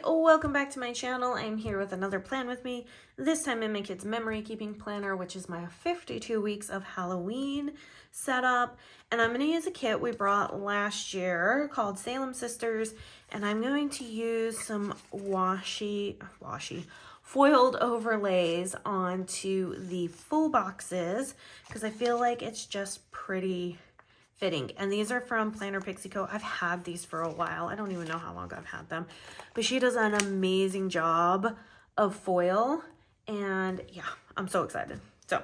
Welcome back to my channel. I'm here with another plan with me, this time in my kids' memory keeping planner, which is my 52 weeks of Halloween setup. And I'm going to use a kit we brought last year called Salem Sisters, and I'm going to use some foiled overlays onto the full boxes because I feel like it's just pretty fitting. And these are from Planner Pixie Co. I've had these for a while. I don't even know how long I've had them, but she does an amazing job of foil, and yeah, I'm so excited. So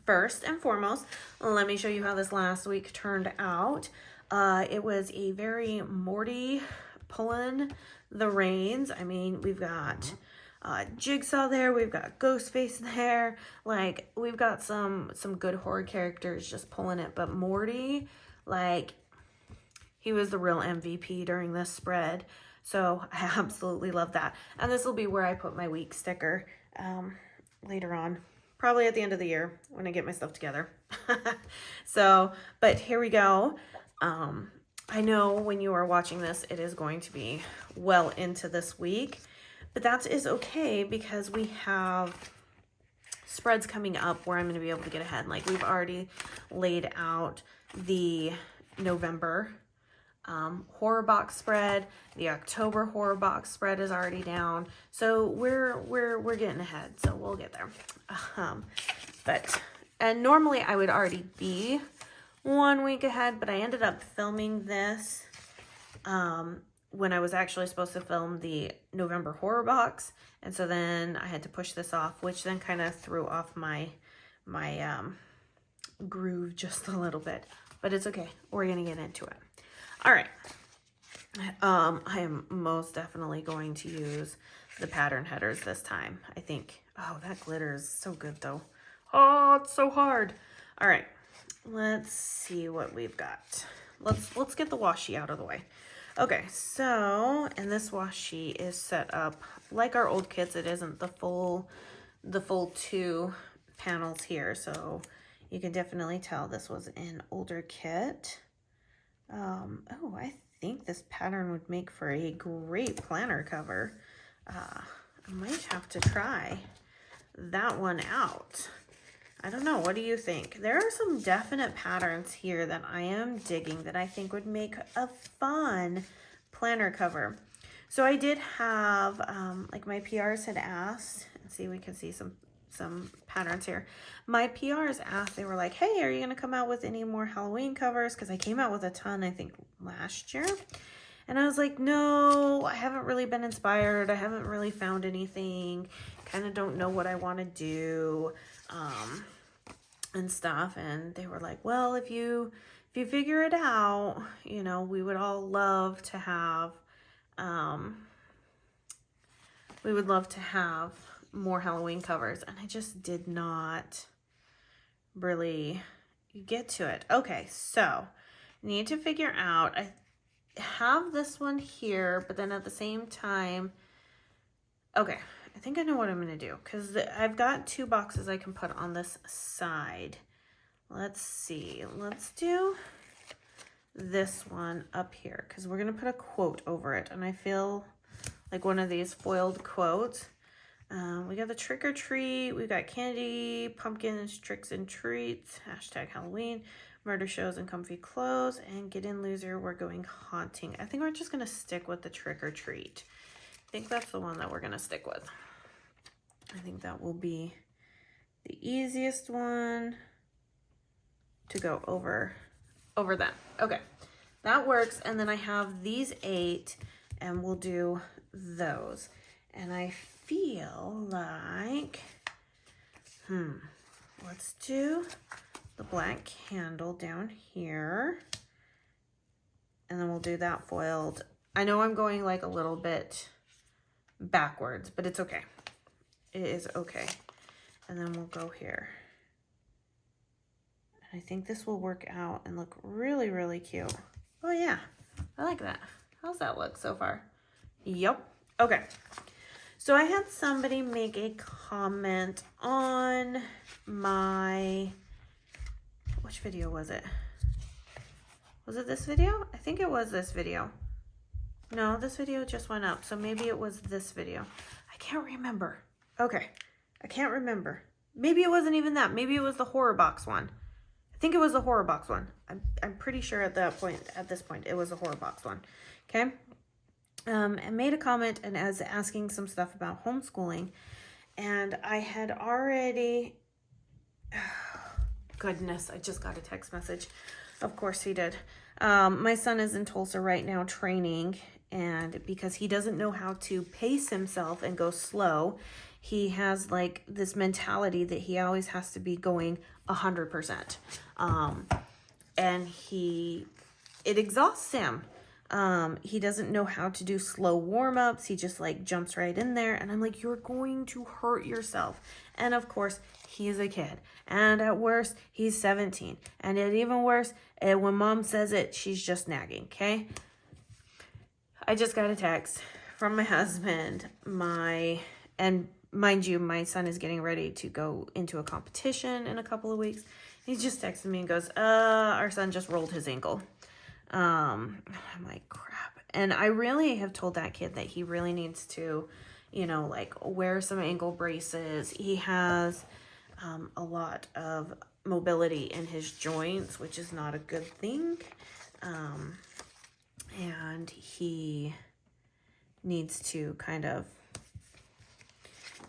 first and foremost, let me show you how this last week turned out. It was a very Morty pulling the reins. I mean, we've got Jigsaw there, we've got Ghostface there, like we've got some good horror characters just pulling it, but Morty, like, he was the real MVP during this spread, so I absolutely love that. And this will be where I put my week sticker later on, probably at the end of the year when I get my stuff together. So, but here we go. I know when you are watching this, it is going to be well into this week, but that is okay because we have spreads coming up where I'm going to be able to get ahead. Like, we've already laid out the November horror box spread. The October horror box spread is already down. So we're getting ahead. So we'll get there. And normally I would already be 1 week ahead, but I ended up filming this when I was actually supposed to film the November horror box, and so then I had to push this off, which then kind of threw off my groove just a little bit, but it's okay. We're gonna get into it. All right. I am most definitely going to use the pattern headers this time, I think. Oh, that glitter is so good though. Oh, it's so hard. All right, let's see what we've got. Let's get the washi out of the way. Okay, so, and this washi is set up like our old kits. It isn't the full 2 panels here, so you can definitely tell this was an older kit. Oh, I think this pattern would make for a great planner cover. I might have to try that one out. I don't know, what do you think? There are some definite patterns here that I am digging that I think would make a fun planner cover. So I did have, like my PRs had asked, let's see, we can see some patterns here. My PRs asked, they were like, hey, are you gonna come out with any more Halloween covers? Because I came out with a ton, I think, last year. And I was like, no, I haven't really been inspired. I haven't really found anything. Kind of don't know what I want to do. And stuff, and they were like, well, if you figure it out, you know, we would all love to have more Halloween covers, and I just did not really get to it. Okay, so need to figure out, I have this one here, but then at the same time, okay, I think I know what I'm going to do, because I've got 2 boxes I can put on this side. Let's see. Let's do this one up here, because we're going to put a quote over it. And I feel like one of these foiled quotes. We got the trick or treat. We got candy, pumpkins, tricks and treats, #Halloween, murder shows and comfy clothes, and get in loser, we're going haunting. I think we're just going to stick with the trick or treat. I think that's the one that we're going to stick with. I think that will be the easiest one to go over that. Okay, that works. And then I have these 8, and we'll do those. And I feel like, let's do the black candle down here. And then we'll do that foiled. I know I'm going like a little bit backwards, but it's okay. It is okay. And then we'll go here. And I think this will work out and look really, really cute. Oh yeah, I like that. How's that look so far? Yep. Okay. So I had somebody make a comment on my, which video was it? Was it this video? I think it was this video. No, this video just went up, so maybe it was this video. I can't remember. Okay, I can't remember. Maybe it wasn't even that. Maybe it was the horror box one. I think it was the horror box one. I'm pretty sure at this point, it was the horror box one. Okay. And made a comment and as asking some stuff about homeschooling. And I had already, goodness, I just got a text message. Of course he did. My son is in Tulsa right now training, and because he doesn't know how to pace himself and go slow, he has like this mentality that he always has to be going 100%. And it exhausts him. He doesn't know how to do slow warm-ups. He just like jumps right in there. And I'm like, you're going to hurt yourself. And of course, he's a kid. And at worst, he's 17. And at even worse, when mom says it, she's just nagging, okay? I just got a text from my husband. And mind you, my son is getting ready to go into a competition in a couple of weeks. He just texted me and goes, our son just rolled his ankle. I'm like, crap. And I really have told that kid that he really needs to, you know, like wear some ankle braces. He has a lot of mobility in his joints, which is not a good thing. And he needs to kind of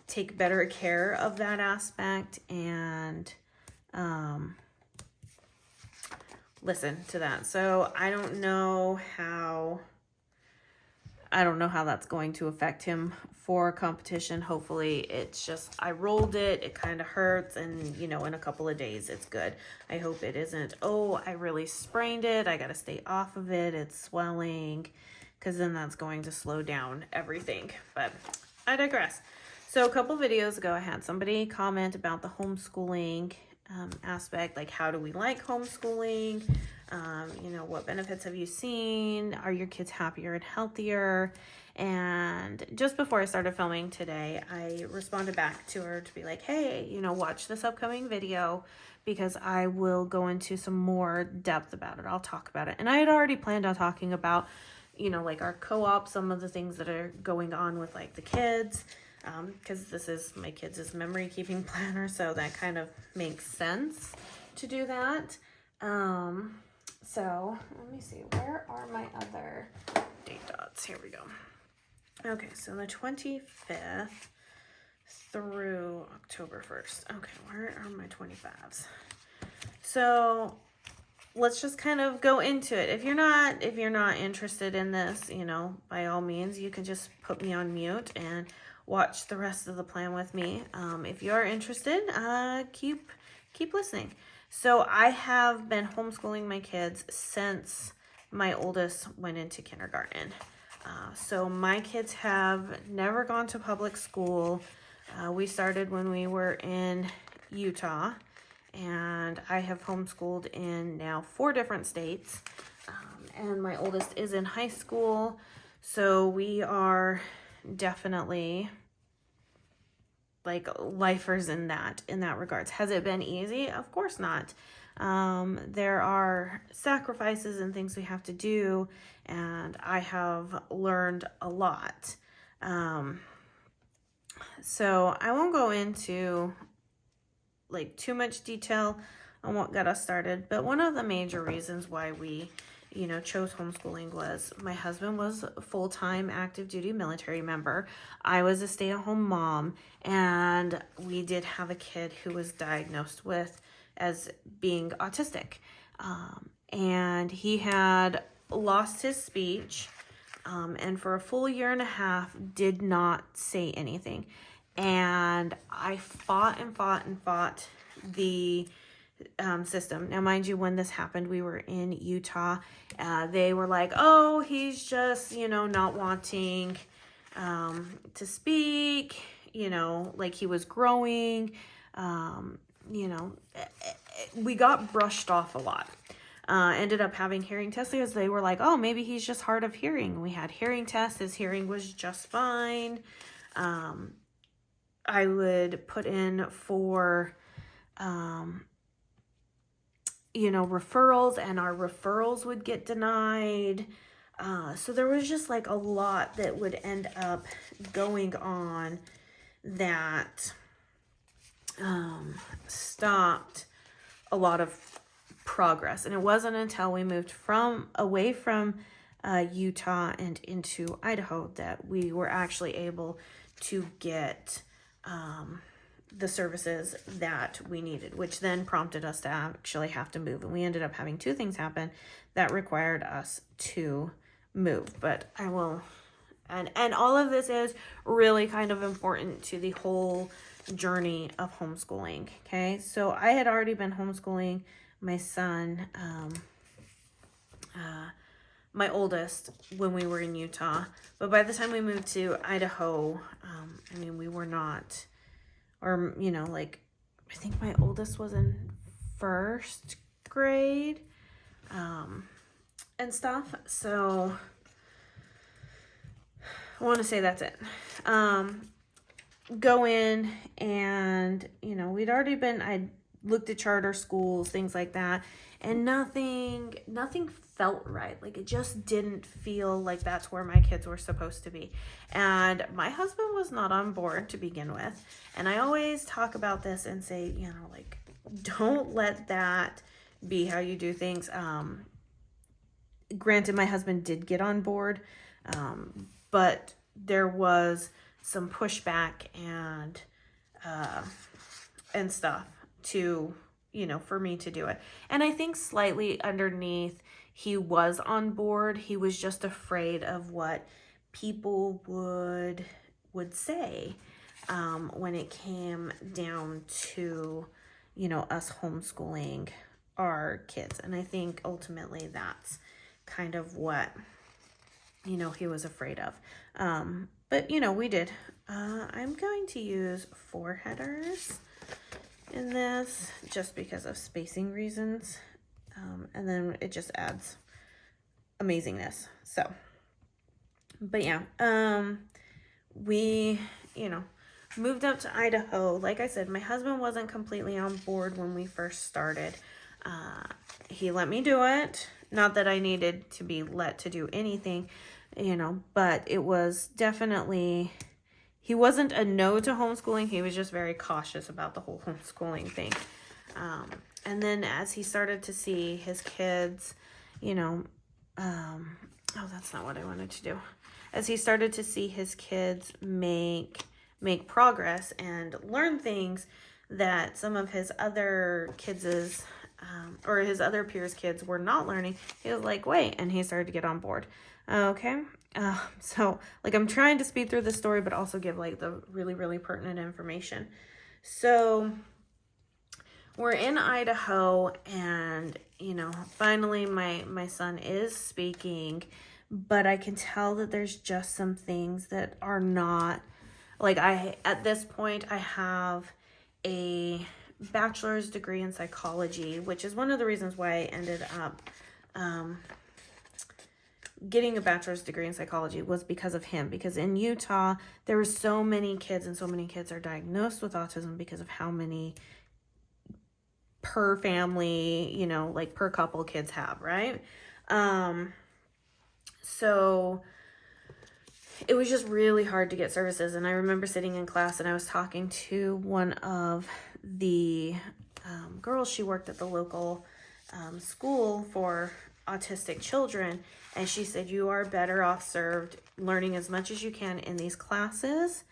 take better care of that aspect and listen to that. So I don't know how that's going to affect him for competition. Hopefully it's just, I rolled it kind of hurts, and you know, in a couple of days it's good. I hope it isn't, oh, I really sprained it, I got to stay off of it, it's swelling, because then that's going to slow down everything. But I digress. So a couple videos ago, I had somebody comment about the homeschooling aspect, like how do we like homeschooling? You know, what benefits have you seen? Are your kids happier and healthier? And just before I started filming today, I responded back to her to be like, hey, you know, watch this upcoming video because I will go into some more depth about it. I'll talk about it. And I had already planned on talking about, you know, like our co-op, some of the things that are going on with like the kids, because this is my kids' memory keeping planner, so that kind of makes sense to do that. So let me see, where are my other date dots? Here we go. Okay, so the 25th through October 1st. Okay, where are my 25s? So let's just kind of go into it. If you're not interested in this, you know, by all means, you can just put me on mute and watch the rest of the plan with me. If you are interested, keep listening. So I have been homeschooling my kids since my oldest went into kindergarten. So my kids have never gone to public school. We started when we were in Utah, and I have homeschooled in now 4 different states. And my oldest is in high school. So we are definitely like lifers in that regards. Has it been easy? Of course not. There are sacrifices and things we have to do, and I have learned a lot. So I won't go into like too much detail on what got us started, but one of the major reasons why we, you know, chose homeschooling was my husband was a full-time active duty military member. I was a stay-at-home mom, and we did have a kid who was diagnosed as being autistic. And he had lost his speech, and for a full year and a half did not say anything. And I fought the system. Now, mind you, when this happened, we were in Utah. They were like, oh, he's just, you know, not wanting to speak, you know, like he was growing. You know, we got brushed off a lot. Ended up having hearing tests because they were like, oh, maybe he's just hard of hearing. We had hearing tests. His hearing was just fine. I would put in for, you know, referrals, and our referrals would get denied. So there was just like a lot that would end up going on that stopped a lot of progress. And it wasn't until we moved away from Utah and into Idaho that we were actually able to get the services that we needed, which then prompted us to actually have to move. And we ended up having two things happen that required us to move. But I will, and all of this is really kind of important to the whole journey of homeschooling. Okay, so I had already been homeschooling my son, my oldest, when we were in Utah, but by the time we moved to Idaho, I mean, we were not, or, you know, like, I think my oldest was in first grade, and stuff. So I want to say that's it. Go in, and, you know, I looked at charter schools, things like that, and nothing felt right. Like, it just didn't feel like that's where my kids were supposed to be. And my husband was not on board to begin with. And I always talk about this and say, you know, like, don't let that be how you do things. Granted, my husband did get on board, but there was some pushback and stuff to, you know, for me to do it. And I think slightly underneath, he was on board. He was just afraid of what people would say when it came down to, you know, us homeschooling our kids. And I think ultimately that's kind of what, you know, he was afraid of. But, you know, we did. I'm going to use 4 headers in this just because of spacing reasons. And then it just adds amazingness. So, but yeah, we, you know, moved up to Idaho. Like I said, my husband wasn't completely on board when we first started. He let me do it. Not that I needed to be let to do anything, you know, but it was definitely, he wasn't a no to homeschooling. He was just very cautious about the whole homeschooling thing. And then as he started to see his kids, you know, oh, that's not what I wanted to do. As he started to see his kids make progress and learn things that some of his other kids' or his other peers' kids were not learning, he was like, wait, and he started to get on board. Okay. So like, I'm trying to speed through the story, but also give like the really, really pertinent information. So we're in Idaho, and, you know, finally my son is speaking, but I can tell that there's just some things that are not, like, at this point, I have a bachelor's degree in psychology, which is one of the reasons why I ended up getting a bachelor's degree in psychology, was because of him. Because in Utah, there were so many kids, and so many kids are diagnosed with autism because of how many per family, you know, like per couple kids have, right? So it was just really hard to get services. And I remember sitting in class, and I was talking to one of the girls. She worked at the local school for autistic children, and she said, you are better off served learning as much as you can in these classes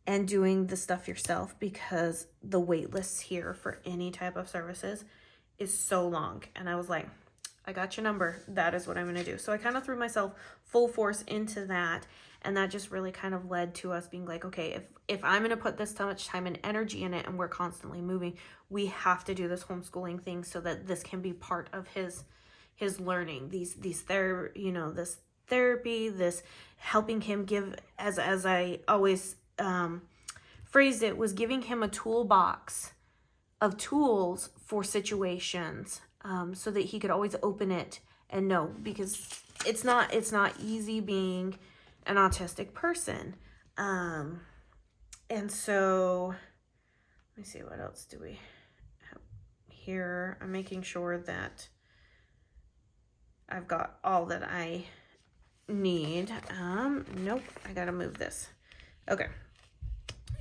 and doing the stuff yourself, because the wait lists here for any type of services is so long. And I was like, I got your number. That is what I'm going to do. So I kind of threw myself full force into that. And that just really kind of led to us being like, okay, if I'm going to put this much time and energy in it, and we're constantly moving, we have to do this homeschooling thing so that this can be part of his learning, this therapy, this helping him give, as I always phrased it, was giving him a toolbox of tools for situations, so that he could always open it and know, because it's not easy being an autistic person. And so let me see, what else do we have here. I'm making sure that I've got all that I need. Nope, I gotta move this. Okay.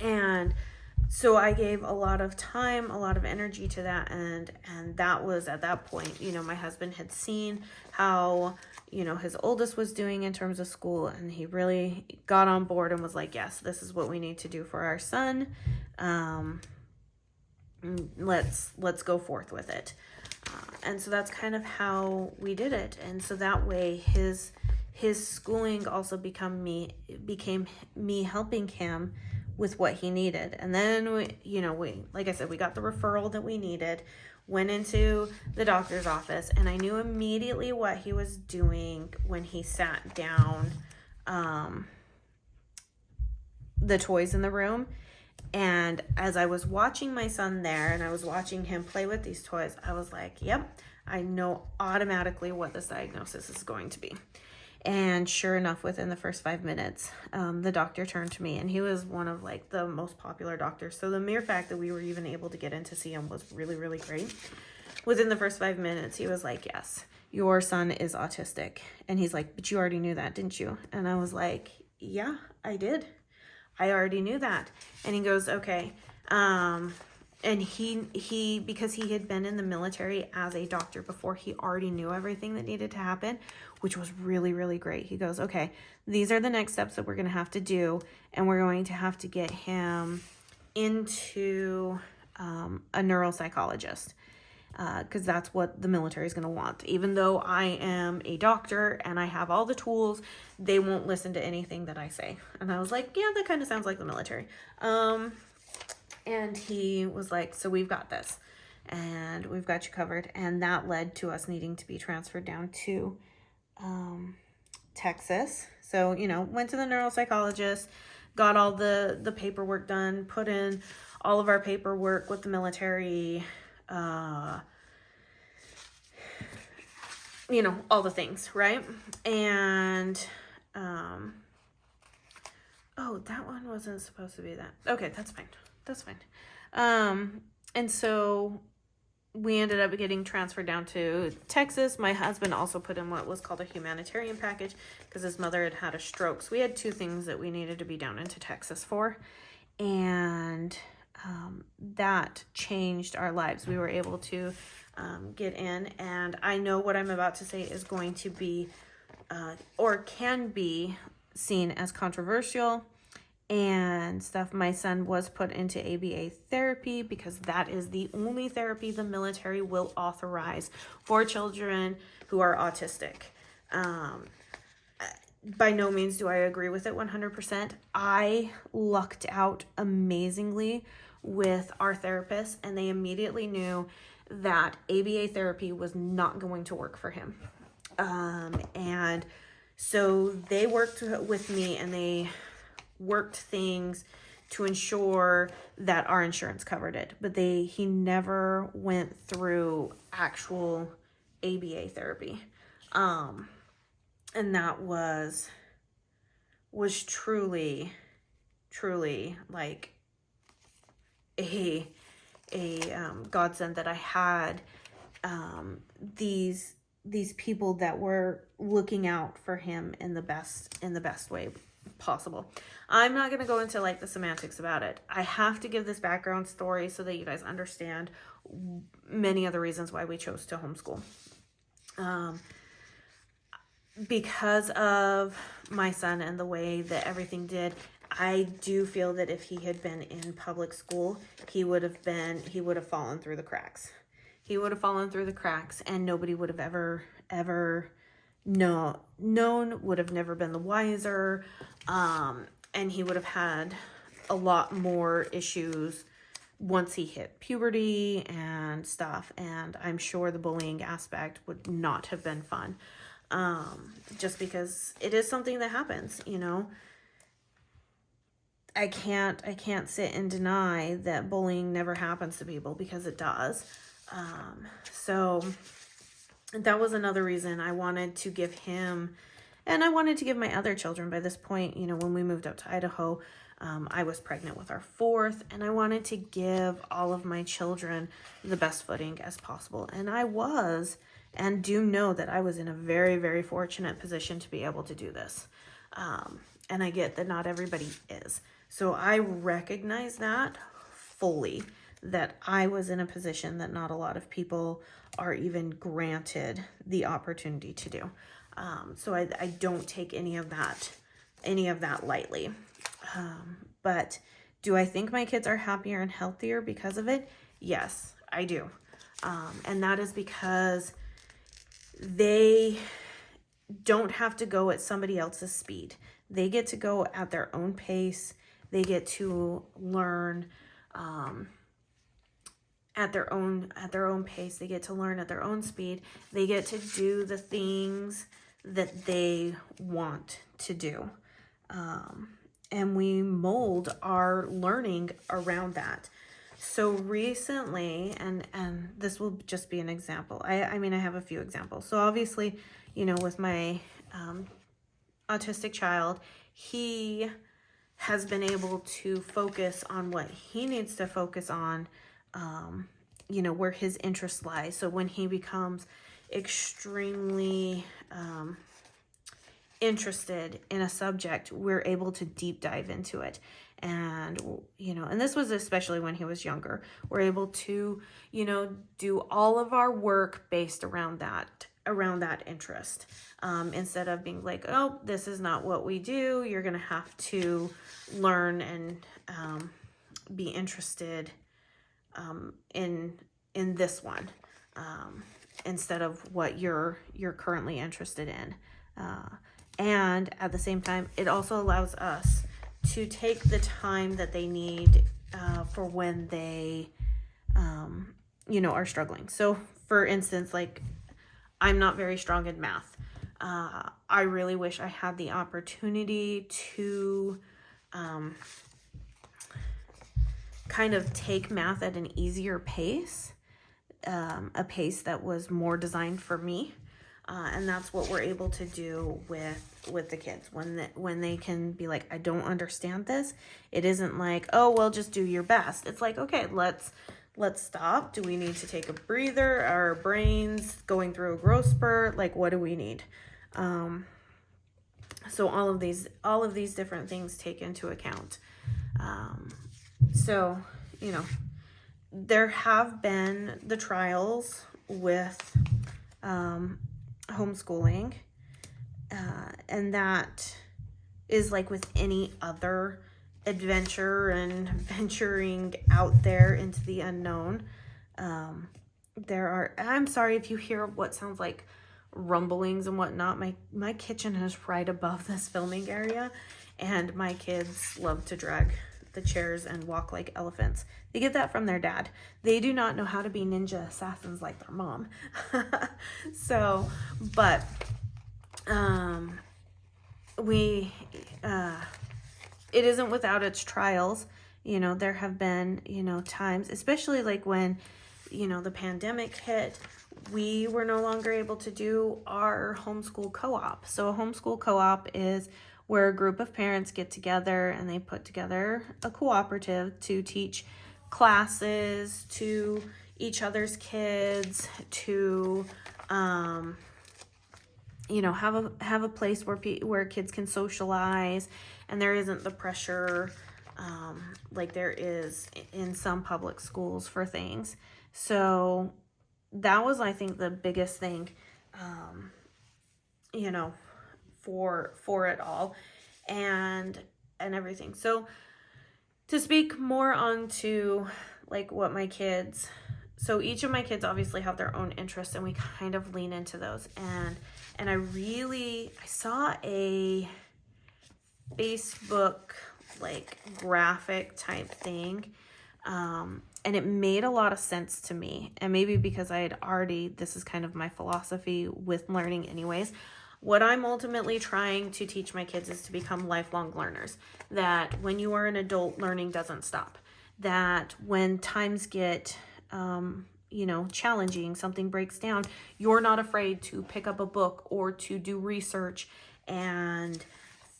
And so I gave a lot of time, a lot of energy to that, and that was at that point, you know, my husband had seen how, you know, his oldest was doing in terms of school, and he really got on board and was like, yes, this is what we need to do for our son. Let's go forth with it. And so that's kind of how we did it. And so that way his schooling also became me helping him with what he needed. And then we, like I said, we got the referral that we needed, went into the doctor's office, and I knew immediately what he was doing when he sat down the toys in the room. And as I was watching my son there and I was watching him play with these toys, I was like, yep, I know automatically what this diagnosis is going to be. And sure enough, within the first 5 minutes, the doctor turned to me, and he was one of like the most popular doctors. So the mere fact that we were even able to get in to see him was really, really great. Within the first 5 minutes, he was like, yes, your son is autistic. And he's like, but you already knew that, didn't you? And I was like, yeah, I did. I already knew that. And he goes, okay. And he because he had been in the military as a doctor before, he already knew everything that needed to happen, which was really, really great. He goes, okay, these are the next steps that we're going to have to do. And we're going to have to get him into a neuropsychologist, because that's what the military is going to want. Even though I am a doctor and I have all the tools, they won't listen to anything that I say. And I was like, yeah, that kind of sounds like the military. And he was like, so we've got this and we've got you covered. And that led to us needing to be transferred down to Texas. So, you know, went to the neuropsychologist, got all the paperwork done, put in all of our paperwork with the military, you know, all the things, right? And, oh, that one wasn't supposed to be that. Okay, that's fine. That's fine. And so we ended up getting transferred down to Texas. My husband also put in what was called a humanitarian package because his mother had had a stroke. So we had two things that we needed to be down into Texas for. And that changed our lives. We were able to get in. And I know what I'm about to say is going to be or can be seen as controversial and stuff. My son was put into ABA therapy because that is the only therapy the military will authorize for children who are autistic. By no means do I agree with it 100%. I lucked out amazingly with our therapist, and they immediately knew that ABA therapy was not going to work for him. And so they worked with me, and they worked things to ensure that our insurance covered it, but he never went through actual ABA therapy. And that was truly like a godsend that I had these people that were looking out for him in the best way possible. I'm not going to go into like the semantics about it. I have to give this background story so that you guys understand many of the reasons why we chose to homeschool. Because of my son and the way that everything did, I do feel that if he had been in public school, he would have fallen through the cracks. He would have fallen through the cracks, and nobody would have ever known, would have never been the wiser. And he would have had a lot more issues once he hit puberty and stuff. And I'm sure the bullying aspect would not have been fun. Just because it is something that happens, you know. I can't sit and deny that bullying never happens to people, because it does. So that was another reason I wanted to give him, and I wanted to give my other children by this point, you know, when we moved up to Idaho, I was pregnant with our fourth, and I wanted to give all of my children the best footing as possible. And I was, and do know that I was in a very, very fortunate position to be able to do this. And I get that not everybody is. So I recognize that fully, that I was in a position that not a lot of people are even granted the opportunity to do. So I don't take any of that lightly. But do I think my kids are happier and healthier because of it? Yes, I do. And that is because they don't have to go at somebody else's speed. They get to go at their own pace. They get to learn at their own pace. They get to learn at their own speed. They get to do the things that they want to do. And we mold our learning around that. So recently, and this will just be an example. I mean, I have a few examples. So obviously, with my autistic child, he has been able to focus on what he needs to focus on, where his interest lies. So when he becomes extremely interested in a subject, we're able to deep dive into it. And, and this was especially when he was younger, we're able to, do all of our work based around that interest, instead of being like, oh, this is not what we do. You're going to have to learn and, be interested, in this one, instead of what you're currently interested in. And at the same time, it also allows us to take the time that they need, for when they, are struggling. So for instance, like, I'm not very strong in math. I really wish I had the opportunity to, kind of take math at an easier pace, a pace that was more designed for me. And that's what we're able to do with the kids when they can be like, I don't understand this. It isn't like, oh, well, just do your best. It's like, okay, let's stop. Do we need to take a breather? Are our brains going through a growth spurt? Like, what do we need? So all of these different things take into account. So, there have been the trials with, homeschooling, and that is like with any other adventure and venturing out there into the unknown. I'm sorry if you hear what sounds like rumblings and whatnot. My kitchen is right above this filming area, and my kids love to drag the chairs and walk like elephants. They get that from their dad. They do not know how to be ninja assassins like their mom. So, but it isn't without its trials. There have been, times, especially like when, the pandemic hit, we were no longer able to do our homeschool co-op. So a homeschool co-op is where a group of parents get together and they put together a cooperative to teach classes to each other's kids, to have a place where kids can socialize, and there isn't the pressure like there is in some public schools for things. So that was, I think, the biggest thing, for it all and everything. So to speak more onto like what my kids, so each of my kids obviously have their own interests, and we kind of lean into those. And I saw a Facebook like graphic type thing, and it made a lot of sense to me. And maybe because this is kind of my philosophy with learning anyways. What I'm ultimately trying to teach my kids is to become lifelong learners. That when you are an adult, learning doesn't stop. That when times get, challenging, something breaks down, you're not afraid to pick up a book or to do research and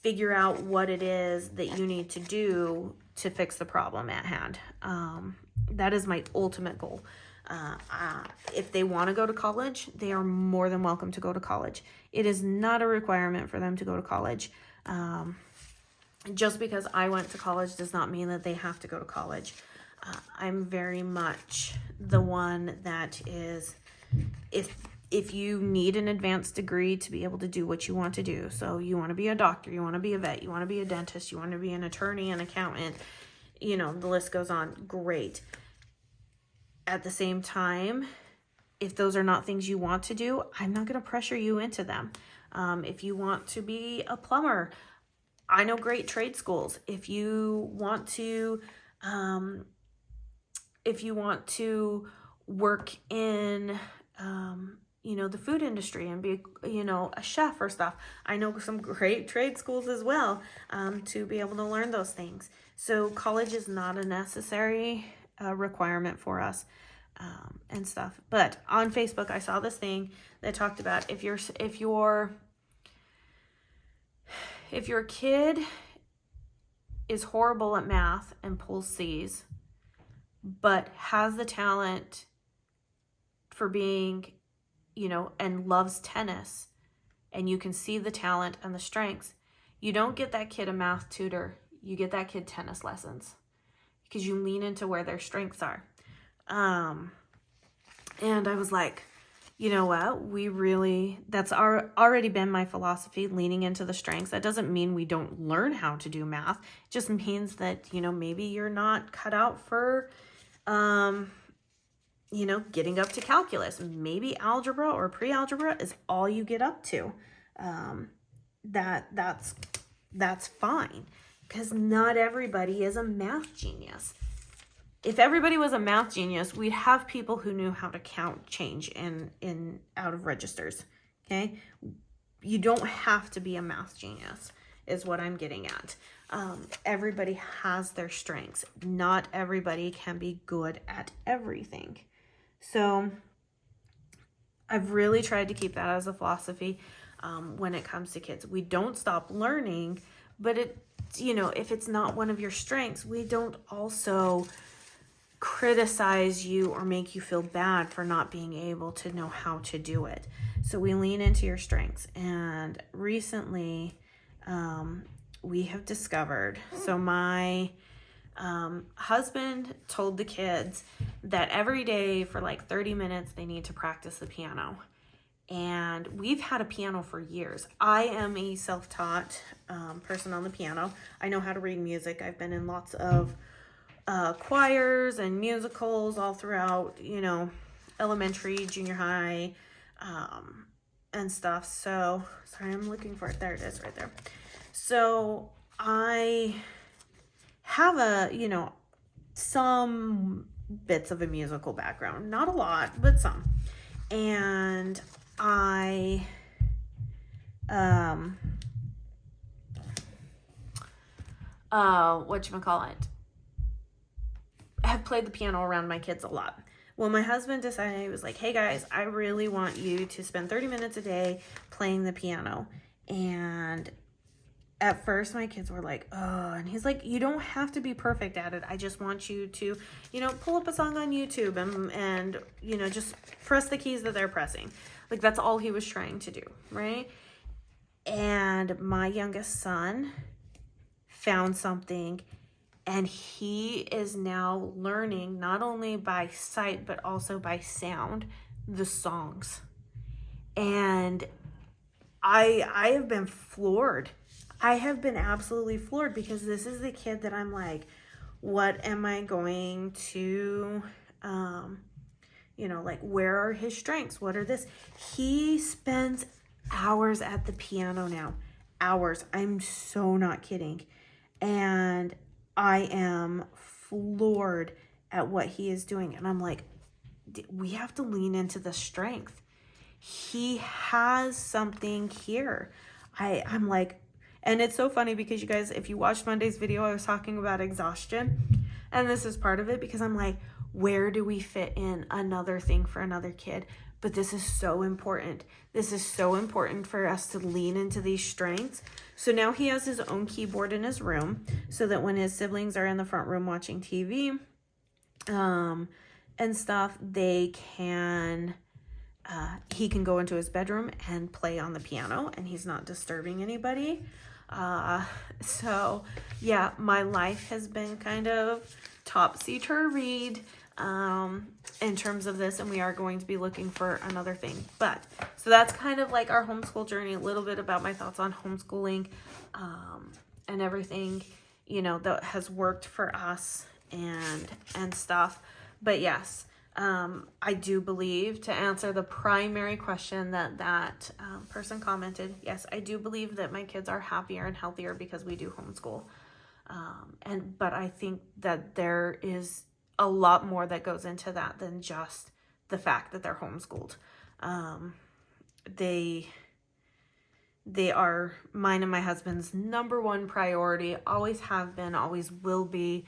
figure out what it is that you need to do to fix the problem at hand. That is my ultimate goal. If they want to go to college, they are more than welcome to go to college. It is not a requirement for them to go to college. Just because I went to college does not mean that they have to go to college. I'm very much the one that is, if you need an advanced degree to be able to do what you want to do, so you want to be a doctor, you want to be a vet, you want to be a dentist, you want to be an attorney, an accountant, you know, the list goes on, great. At the same time, if those are not things you want to do, I'm not going to pressure you into them. If you want to be a plumber, I know great trade schools. If you want to work in, you know, the food industry and be, you know, a chef or stuff, I know some great trade schools as well, to be able to learn those things. So college is not a necessary requirement for us, and stuff. But on Facebook, I saw this thing that talked about if your kid is horrible at math and pulls C's, but has the talent for being, you know, and loves tennis, and you can see the talent and the strengths, you don't get that kid a math tutor, you get that kid tennis lessons, because you lean into where their strengths are. And I was like, you know what, that's already been my philosophy, leaning into the strengths. That doesn't mean we don't learn how to do math. It just means that, you know, maybe you're not cut out for, you know, getting up to calculus. Maybe algebra or pre-algebra is all you get up to. That's fine, because not everybody is a math genius. If everybody was a math genius, we'd have people who knew how to count change in out of registers. Okay, you don't have to be a math genius, is what I'm getting at. Everybody has their strengths. Not everybody can be good at everything. So I've really tried to keep that as a philosophy when it comes to kids. We don't stop learning, but you know, if it's not one of your strengths, we don't also criticize you or make you feel bad for not being able to know how to do it. So we lean into your strengths. And recently, we have discovered, so my husband told the kids that every day for like 30 minutes they need to practice the piano. And we've had a piano for years. I am a self-taught person on the piano. I know how to read music. I've been in lots of choirs and musicals all throughout, you know, elementary, junior high, and stuff. So, sorry, I'm looking for it. There it is right there. So I have you know, some bits of a musical background, not a lot, but some. And I, whatchamacallit, have played the piano around my kids a lot. Well, my husband decided, he was like, hey guys, I really want you to spend 30 minutes a day playing the piano. And at first my kids were like, oh, and he's like, you don't have to be perfect at it. I just want you to, you know, pull up a song on YouTube and, you know, just press the keys that they're pressing. Like, that's all he was trying to do, right? And my youngest son found something, and he is now learning not only by sight, but also by sound, the songs. And I have been floored. I have been absolutely floored, because this is the kid that I'm like, what am I going to, you know, like, where are his strengths? What are this? He spends hours at the piano now. Hours. I'm so not kidding. And I am floored at what he is doing. And I'm like, we have to lean into the strength. He has something here. I'm like, and it's so funny because you guys, if you watched Monday's video, I was talking about exhaustion. And this is part of it, because I'm like, where do we fit in another thing for another kid? But this is so important. This is so important for us to lean into these strengths. So now he has his own keyboard in his room so that when his siblings are in the front room watching TV and stuff, they can, he can go into his bedroom and play on the piano and he's not disturbing anybody. So yeah, my life has been kind of topsy-turvy in terms of this, and we are going to be looking for another thing. But so that's kind of like our homeschool journey, a little bit about my thoughts on homeschooling and everything, you know, that has worked for us and stuff. But yes, I do believe, to answer the primary question that person commented, yes, I do believe that my kids are happier and healthier because we do homeschool. But I think that there is a lot more that goes into that than just the fact that they're homeschooled. They are mine and my husband's number one priority, always have been, always will be.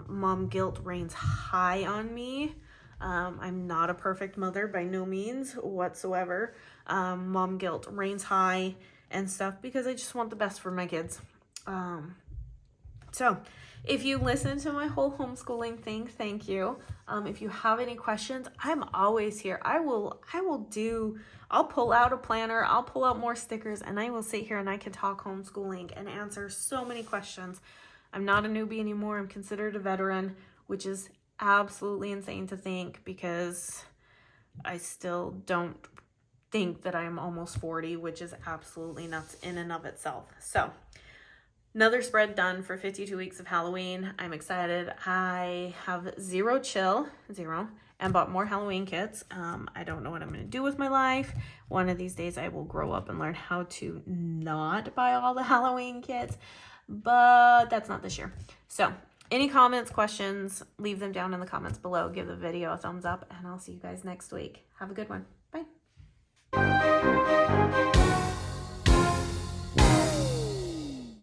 Mom guilt reigns high on me. I'm not a perfect mother by no means whatsoever. Mom guilt reigns high and stuff because I just want the best for my kids. So if you listen to my whole homeschooling thing, thank you. If you have any questions, I'm always here. I'll pull out a planner, I'll pull out more stickers, and I will sit here and I can talk homeschooling and answer so many questions. I'm not a newbie anymore. I'm considered a veteran, which is absolutely insane to think because I still don't think that I'm almost 40, which is absolutely nuts in and of itself. So another spread done for 52 weeks of Halloween. I'm excited. I have zero, and bought more Halloween kits. I don't know what I'm going to do with my life. One of these days I will grow up and learn how to not buy all the Halloween kits, but that's not this year. So any comments, questions, leave them down in the comments below. Give the video a thumbs up, and I'll see you guys next week. Have a good one. Bye.